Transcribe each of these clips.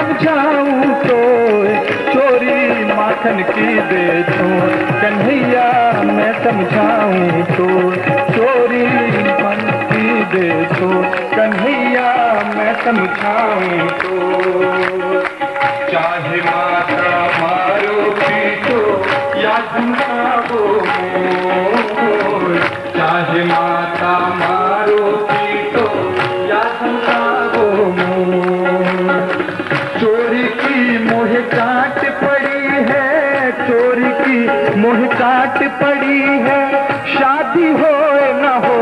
समझाऊं तो चोरी माखन की दे छोड़ कन्हैया मैं समझाऊं तो चोरी माखन की दे छोड़ कन्हैया मैं समझाऊं तो चाहे माता मारो पीटो या झुकाओ मोर चाहे माता मारो पीटो या झुकाओ मोर चोरी की मोह काट पड़ी है चोरी की मोह काट पड़ी है शादी हो न हो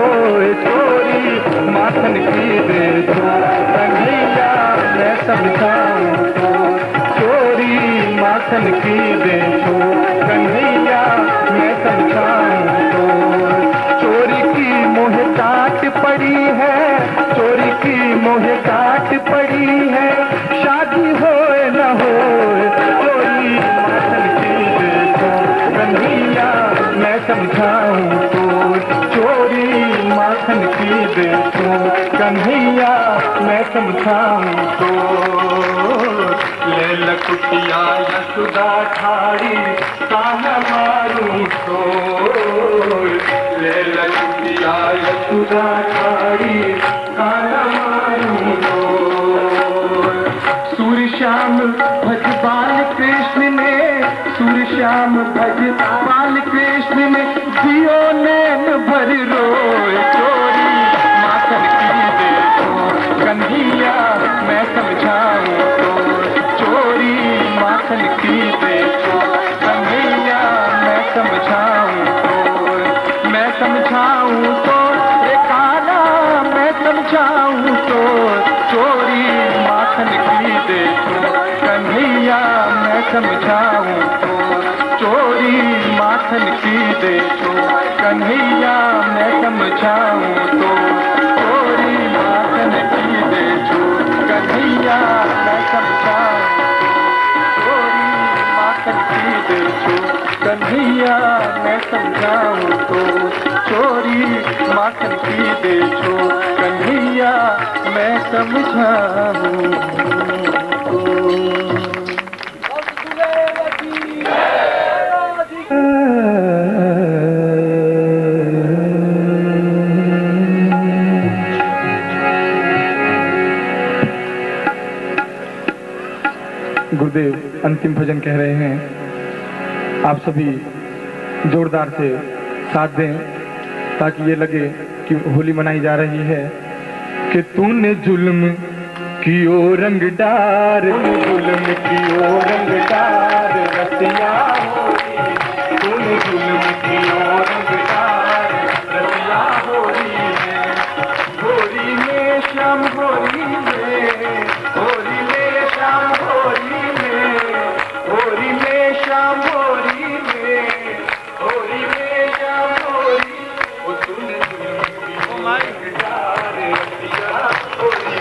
चोरी माखन की दे छोड़ कन्हैया मैं समझाऊं तो चोरी माखन की दे छोड़ कन्हैया मैं समझाऊं तो चोरी की मोह काट पड़ी है चोरी की मोह काट पड़ी है शादी हो न हो चोरी माखन की दे छोड़ कन्हैया मैं समझाऊं तो चोरी माखन की दे छोड़ कन्हैया मैं समझाऊं तो ले लकुटिया यशोदा ठाड़ी ताना मारूं तो ले लकुटिया यशोदा ठाड़ी ताना मारूं तो सूर्य श्याम भज बाल कृष्ण ने सूर्य श्याम भज बाल कृष्ण ने जियो नैन भर रोए चोरी माखन की दे छोड़ कन्हैया मैं समझाऊं तो चोरी माखन की दे छोड़ कन्हैया मैं समझाऊं तो रे काला मैं समझाऊं तो चोरी माखन की दे छोड़ कन्हैया मैं समझाऊं तो चोरी माखन की दे छोड़ कन्हैया मैं समझाऊं तो चोरी माखन की दे छोड़ कन्हैया मैं समझाऊं चोरी माखन की दे छोड़ कन्हैया मैं समझाऊं तो चोरी माखन की दे छोड़ कन्हैया मैं समझाऊं गुरुदेव अंतिम भजन कह रहे हैं आप सभी जोरदार से साथ दें ताकि ये लगे कि होली मनाई जा रही है कि तूने जुल्म की ओ रंग डार जुल्म की ओ रंग डार रतिया तूने जुल्म की ओ रंग डार रतिया होली में श्याम होली में श्याम होली में श्याम होली में श्याम होली वो तूने जुल्म की ओ रंग डार रतिया होली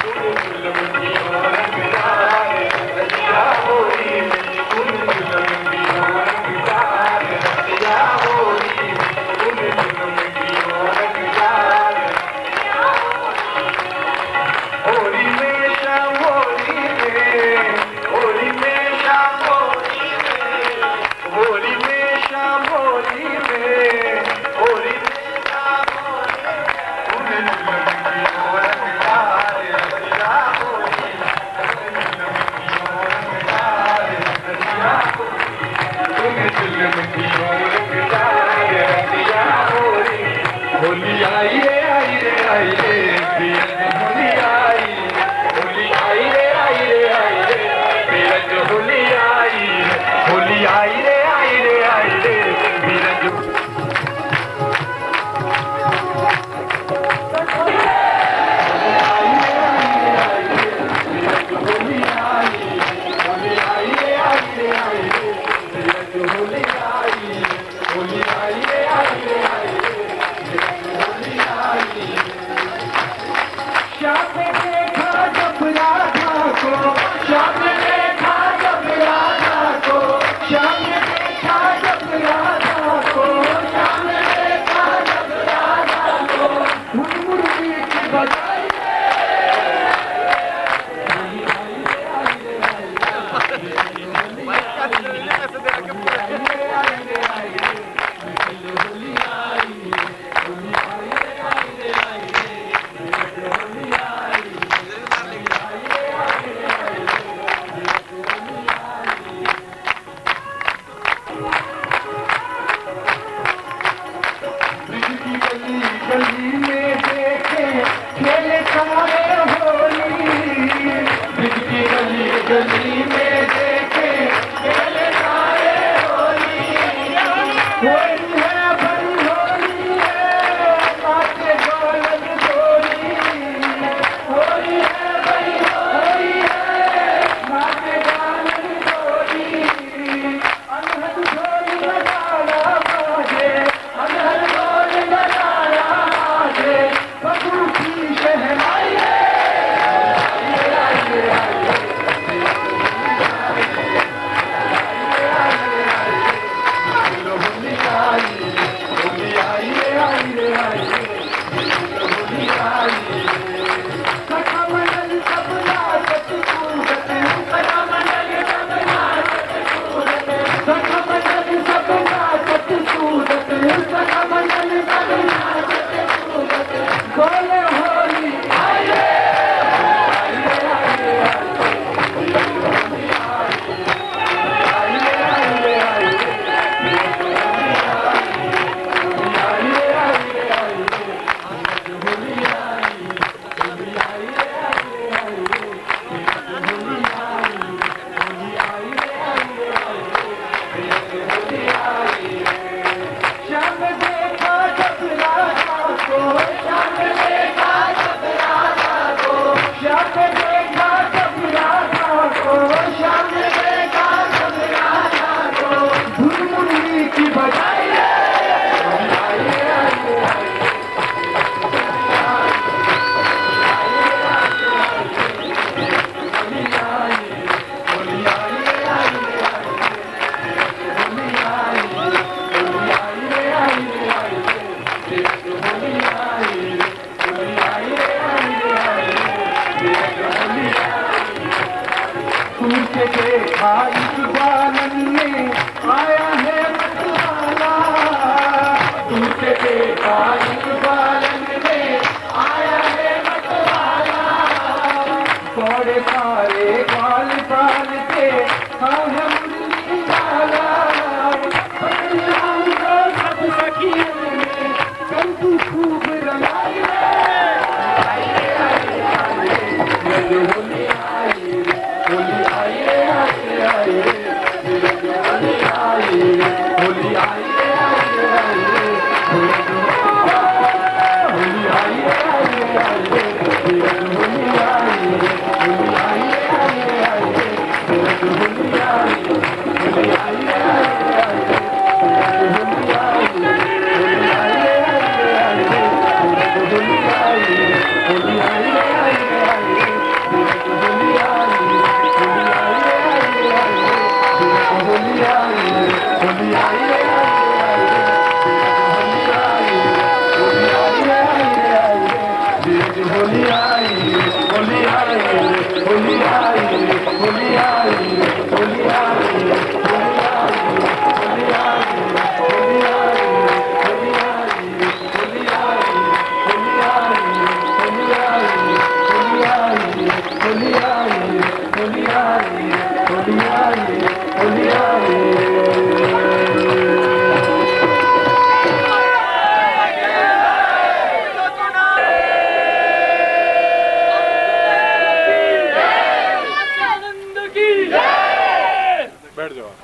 तूने जुल्म की ओ रंग डार रतिया होली तूने जुल्म की गली में देखे मेरे सारे होली होली है भाई होली है माथे गोलक गोली होली है भाई होली है माथे गोलक गोली अनहद ढोल लगाना बाजे अनहद ढोल लगाना बाजे बबू की शहनाई है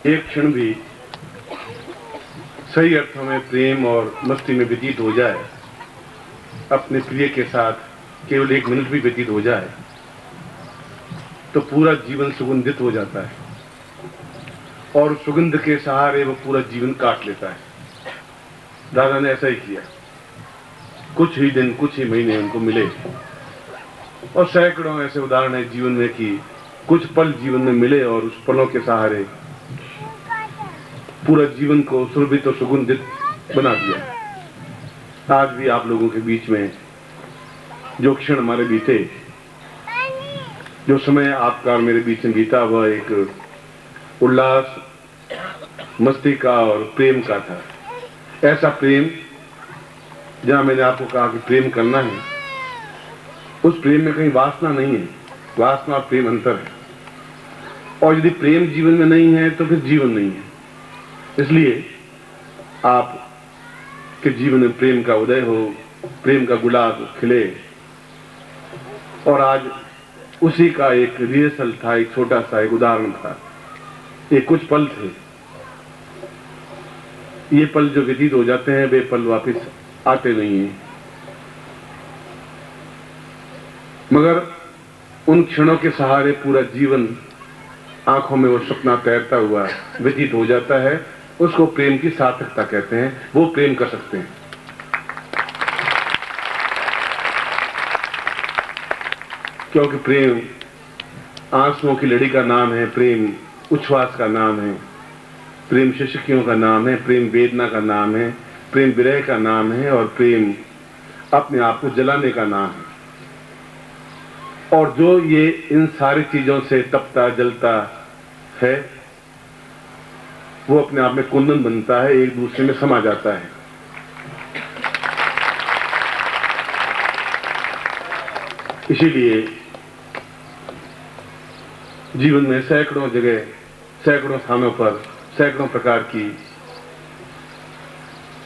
एक क्षण भी सही अर्थों में प्रेम और मस्ती में व्यतीत हो जाए, अपने प्रिय के साथ केवल एक मिनट भी व्यतीत हो जाए तो पूरा जीवन सुगंधित हो जाता है और सुगंध के सहारे वो पूरा जीवन काट लेता है। दादा ने ऐसा ही किया। कुछ ही दिन, कुछ ही महीने उनको मिले और सैकड़ों ऐसे उदाहरण है जीवन में कि कुछ पल जीवन में मिले और उस पलों के सहारे पूरा जीवन को सुरभित और सुगंधित बना दिया। आज भी आप लोगों के बीच में जो क्षण हमारे बीते, जो समय आपका और मेरे बीच में बीता, वह एक उल्लास, मस्ती का और प्रेम का था। ऐसा प्रेम जहां मैंने आपको कहा कि प्रेम करना है, उस प्रेम में कहीं वासना नहीं है। वासना और प्रेम अंतर है, और यदि प्रेम जीवन में नहीं है तो फिर जीवन नहीं है। इसलिए आप के जीवन में प्रेम का उदय हो, प्रेम का गुलाब खिले। और आज उसी का एक रिहर्सल था, एक छोटा सा एक उदाहरण था। ये कुछ पल थे, ये पल जो व्यतीत हो जाते हैं वे पल वापस आते नहीं हैं, मगर उन क्षणों के सहारे पूरा जीवन आंखों में वो सपना तैरता हुआ व्यतीत हो जाता है। उसको प्रेम की सार्थकता कहते हैं, वो प्रेम कर सकते हैं। क्योंकि प्रेम आंसुओं की लड़ी का नाम है, प्रेम उच्छ्वास का नाम है, प्रेम शिशकियों का नाम है, प्रेम वेदना का नाम है, प्रेम विरह का नाम है, और प्रेम अपने आप को जलाने का नाम है। और जो ये इन सारी चीजों से तपता जलता है वो अपने आप में कुंदन बनता है, एक दूसरे में समा जाता है। इसीलिए जीवन में सैकड़ों जगह, सैकड़ों स्थानों पर सैकड़ों प्रकार की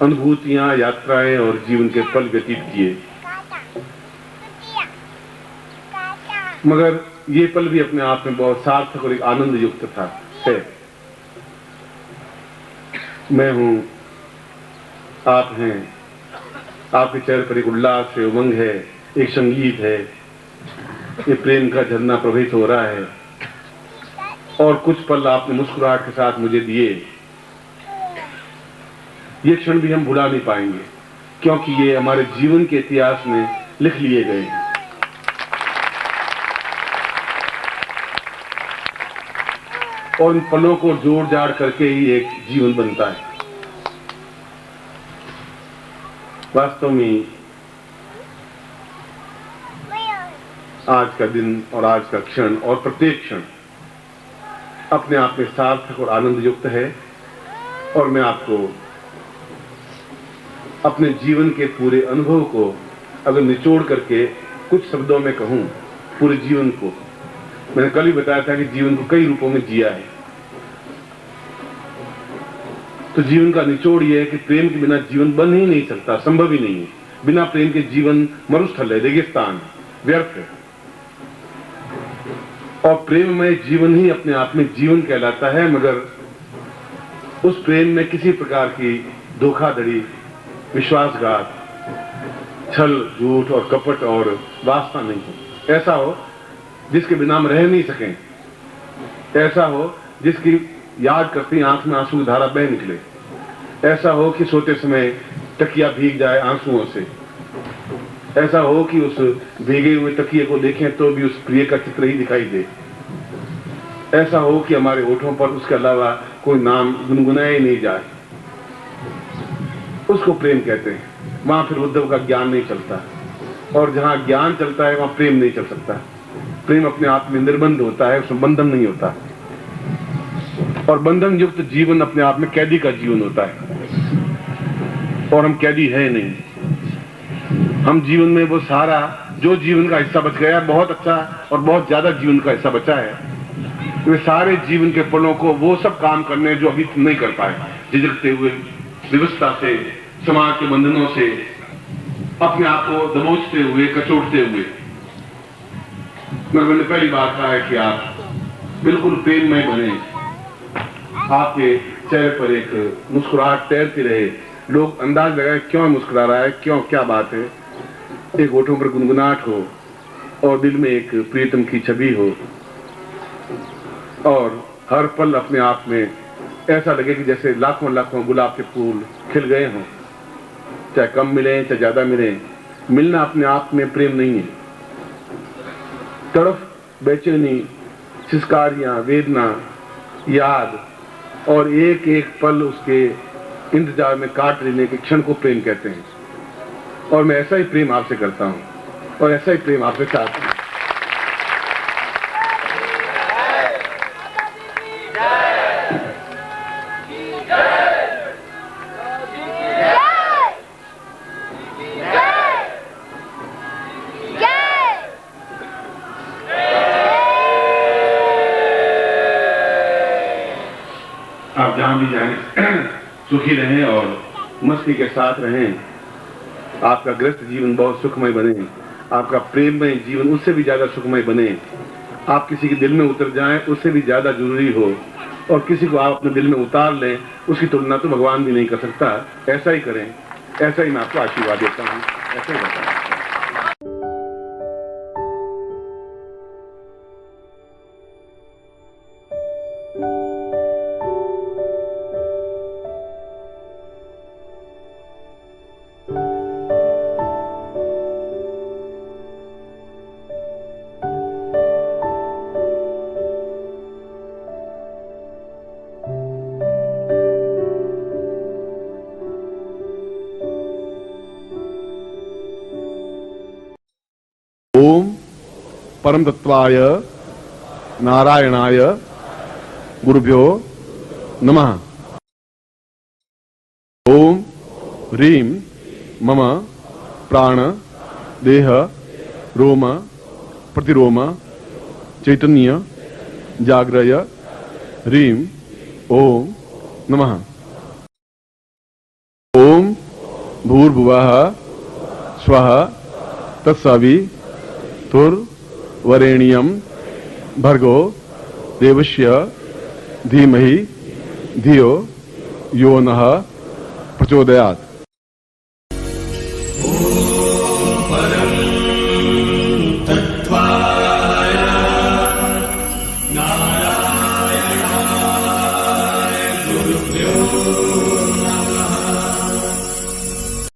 अनुभूतियां, यात्राएं और जीवन के पल व्यतीत किए, मगर ये पल भी अपने आप में बहुत सार्थक और एक आनंद युक्त था है। मैं हूं, आप हैं, आपके चेहरे पर एक उल्लास है, उमंग है, एक संगीत है, ये प्रेम का झरना प्रवाहित हो रहा है। और कुछ पल आपने मुस्कुराहट के साथ मुझे दिए, ये क्षण भी हम भुला नहीं पाएंगे, क्योंकि ये हमारे जीवन के इतिहास में लिख लिए गए हैं। और इन पलों को जोड़ जाड़ करके ही एक जीवन बनता है। वास्तव में आज का दिन और आज का क्षण और प्रत्येक क्षण अपने आप में सार्थक और आनंद युक्त है। और मैं आपको अपने जीवन के पूरे अनुभव को अगर निचोड़ करके कुछ शब्दों में कहूं, पूरे जीवन को, मैंने कल ही बताया था कि जीवन को कई रूपों में जिया है। तो जीवन का निचोड़ यह है कि प्रेम के बिना जीवन बन ही नहीं सकता, संभव ही नहीं है। बिना प्रेम के जीवन मरुस्थल है, रेगिस्तान, व्यर्थ है। और प्रेम में जीवन ही अपने आप में जीवन कहलाता है, मगर उस प्रेम में किसी प्रकार की धोखाधड़ी, विश्वासघात, छल, झूठ और कपट और वासना नहीं हो। ऐसा हो जिसके बिना हम रह नहीं सकें, ऐसा हो जिसकी याद करती आंख में आंसू की धारा बह निकले, ऐसा हो कि सोते समय तकिया भीग जाए आंसुओं से, ऐसा हो कि उस भीगे हुए तकिए को देखें तो भी उस प्रिय का चित्र ही दिखाई दे, ऐसा हो कि हमारे होठों पर उसके अलावा कोई नाम गुनगुनाया ही नहीं जाए। उसको प्रेम कहते हैं। वहां फिर उद्धव का ज्ञान नहीं चलता, और जहां ज्ञान चलता है वहां प्रेम नहीं चल सकता। प्रेम अपने आप में निर्बंध होता है, उसमें बंधन नहीं होता। और बंधन युक्त जीवन अपने आप में कैदी का जीवन होता है, और हम कैदी है नहीं। हम जीवन में वो सारा जो जीवन का हिस्सा बच गया, बहुत अच्छा और बहुत ज्यादा जीवन का हिस्सा बचा है, वे सारे जीवन के पलों को वो सब काम करने जो अभी नहीं कर पाए, झिझकते हुए, विवशता से, समाज के बंधनों से, अपने आप को दबोचते हुए, कचोटते हुए। मैंने पहली बात कहा है कि आप बिल्कुल प्रेममय बने, आपके चेहरे पर एक मुस्कुराहट तैरती रहे, लोग अंदाज लगाए क्यों मुस्कुरा रहा है, क्यों, क्या बात है। एक होठों पर गुनगुनाहट हो और दिल में एक प्रीतम की छवि हो, और हर पल अपने आप में ऐसा लगे कि जैसे लाखों लाखों गुलाब के फूल खिल गए हों, चाहे कम मिले चाहे ज्यादा मिले। मिलना अपने आप में प्रेम नहीं है। तड़फ, बेचैनी, सिसकारियां, वेदना, याद और एक एक पल उसके इंतजार में काट लेने के क्षण को प्रेम कहते हैं। और मैं ऐसा ही प्रेम आपसे करता हूं और ऐसा ही प्रेम आपसे चाहता हूं। आप जहां भी जाएं सुखी रहें और मस्ती के साथ रहें। आपका ग्रस्त जीवन बहुत सुखमय बने। आपका प्रेममय जीवन उससे भी ज्यादा सुखमय बने, आप किसी के दिल में उतर जाएं उससे भी ज्यादा जरूरी हो, और किसी को आप अपने दिल में उतार लें उसकी तुलना तो भगवान भी नहीं कर सकता। ऐसा ही करें, ऐसा ही मैं आपको आशीर्वाद देता हूँ, ऐसा ही बताएं। ओम परम तत्वाय नारायणाय गुरुभ्यो नमः। ओम ह्रीं मम प्राण देह रोम प्रतिरोम चैतन्य जाग्रय ह्रीं ओम नमः। ओम भूर्भुवः स्वः तत्सवितुर्वरेण्यं भर्गो देवस्य धीमहि धियो यो नः प्रचोदयात्।